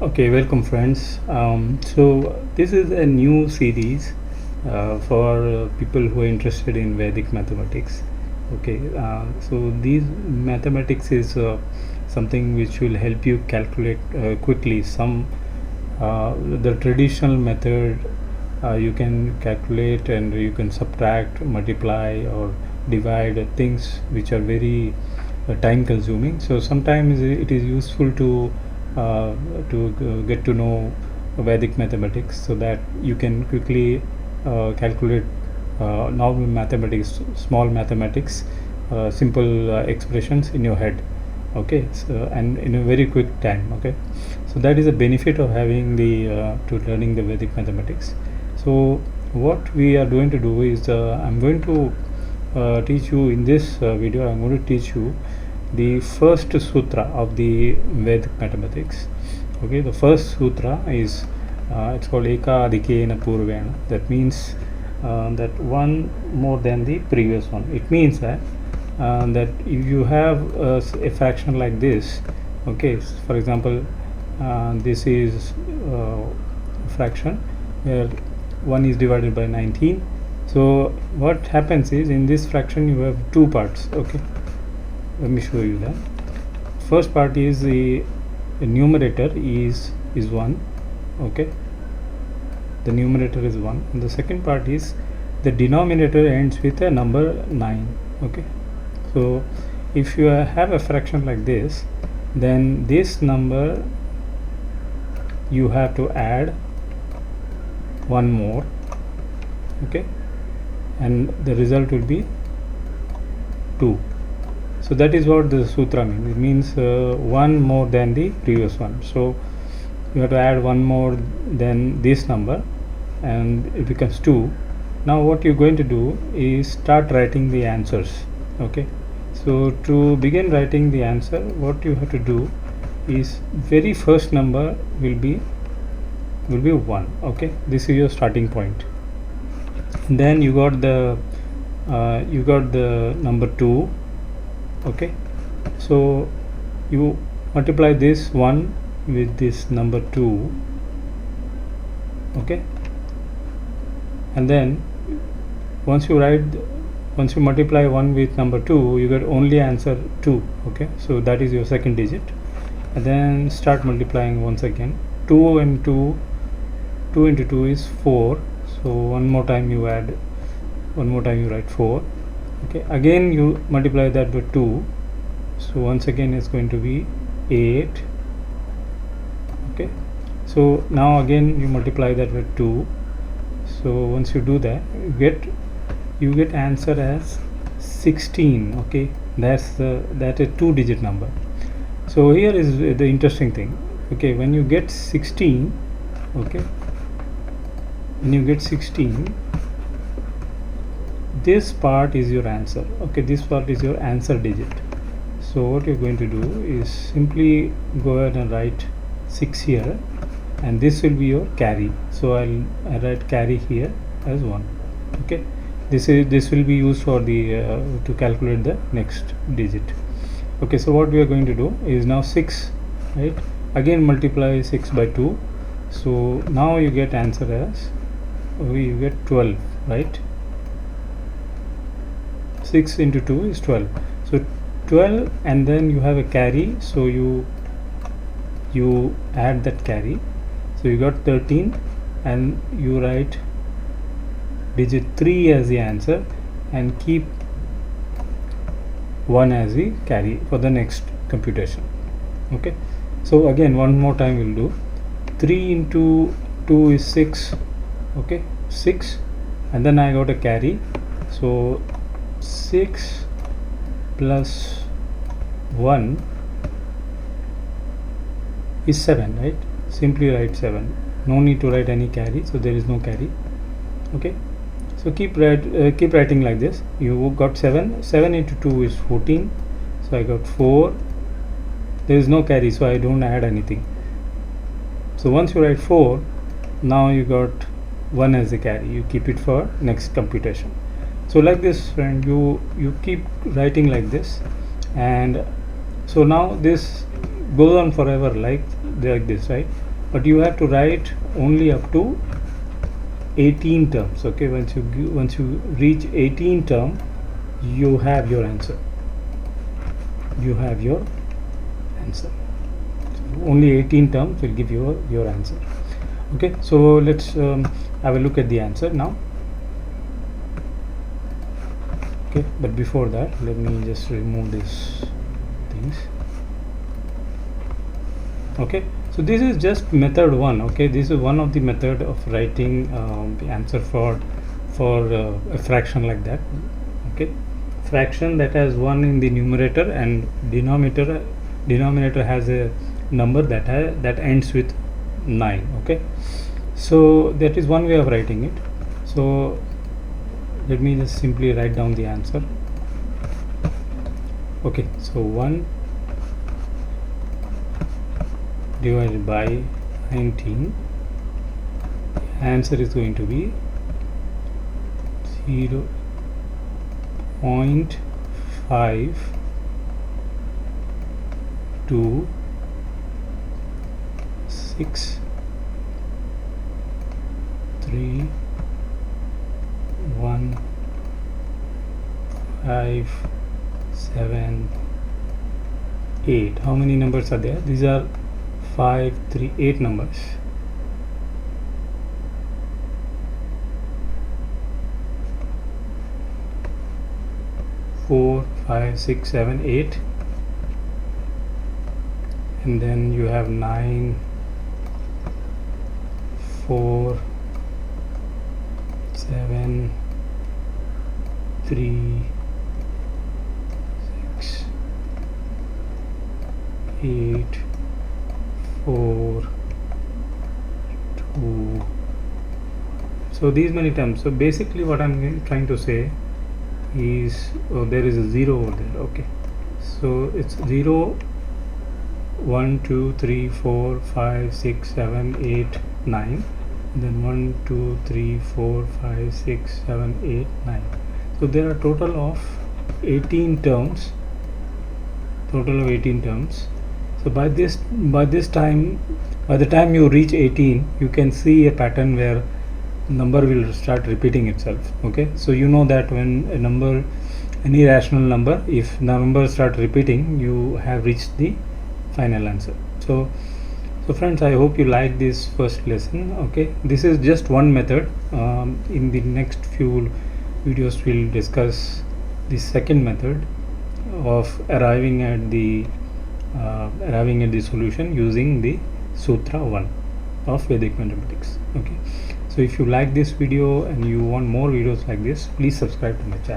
Okay, welcome friends. So this is a new series for people who are interested in Vedic mathematics. Okay, so these mathematics is something which will help you calculate quickly some the traditional method. You can calculate and you can subtract, multiply, or divide things which are very time consuming. So sometimes it is useful uh, get to know Vedic mathematics so that you can quickly calculate normal mathematics, small mathematics, simple expressions in your head. Okay, so and in a very quick time. Okay, so that is a benefit of having the to learning the Vedic mathematics. So what we are going to do is I'm going to teach you in this video. I'm going to teach you the first sutra of the Vedic mathematics. Okay, the first sutra is it's called Eka Adhikena Purvena. That means that one more than the previous one. It means that if you have a fraction like this, okay, for example, this is a fraction where 1 is divided by 19. So what happens is in this fraction you have two parts. Okay, let me show you that. First part is the numerator is 1. Okay, the numerator is 1, and the second part is the denominator ends with a number 9. Okay, so if you have a fraction like this, then this number you have to add one more. Okay, and the result will be 2. So that is what the sutra means. It means one more than the previous one. So you have to add one more than this number and it becomes 2. Now what you're going to do is start writing the answers. Okay, so to begin writing the answer, what you have to do is very first number will be 1. Okay, this is your starting point. And then you got the number 2. Okay, so you multiply this 1 with this number 2. Okay, and then once you multiply 1 with number 2, you get only answer 2. Okay, so that is your second digit, and then start multiplying once again. 2 into 2 is 4. So one more time you write 4. Okay, again you multiply that with 2, so once again it's going to be 8. Okay, so now again you multiply that with 2. So once you do that, you get answer as 16. Okay, that's a 2-digit number. So here is the interesting thing. Okay, when you get 16, okay, when you get 16, this part is your answer. Okay, this part is your answer digit. So what you're going to do is simply go ahead and write 6 here, and this will be your carry. So I'll write carry here as 1. Okay, this will be used for the to calculate the next digit. Okay, so what we are going to do is now 6, right? Again multiply 6 by 2. So now you get answer as you get 12, right? 6 into 2 is 12. So 12, and then you have a carry, so you add that carry. So you got 13, and you write digit 3 as the answer and keep 1 as the carry for the next computation. Okay, so again one more time we'll do 3 into 2 is 6. Okay, 6, and then I got a carry, so 6 plus 1 is 7, right? Simply write 7. No need to write any carry, so there is no carry. Okay, so keep writing like this. You got 7 into 2 is 14, so I got 4. There is no carry, so I don't add anything. So once you write 4, now you got 1 as the carry. You keep it for next computation. So like this, friend, you keep writing like this, and so now this goes on forever like this, right? but you have to write only up to 18 terms. Okay, once you reach 18 term, you have your answer. So only 18 terms will give you your answer. Okay, so let's have a look at the answer now. Okay, but before that, let me just remove these things. Okay, so this is just method 1. Okay, this is one of the method of writing the answer for a fraction like that. Okay, fraction that has 1 in the numerator and denominator has a number that ends with 9. Okay, so that is one way of writing it. So let me just simply write down the answer. Okay, so 1 divided by 19, the answer is going to be 0.523 1 5 7 8. How many numbers are there? These are 5 3 8 numbers. Four, 5, 6, 7, 8, and then you have 9, 4, 7, 3, 6, 8, 4, 2. So these many terms. So basically what I'm trying to say is, there is a 0 over there. Okay, so it's 0 1 2 3 4 5 6 7 8 9, and then 1 2 3 4 5 6 7 8 9. So there are total of 18 terms. So by the time you reach 18, you can see a pattern where number will start repeating itself. Okay, so you know that when a number, any rational number, if numbers start repeating, you have reached the final answer. So friends, I hope you like this first lesson. Okay, this is just one method. In the next few videos we'll discuss the second method of arriving at the solution using the Sutra 1 of Vedic mathematics. Okay, so if you like this video and you want more videos like this, please subscribe to my channel.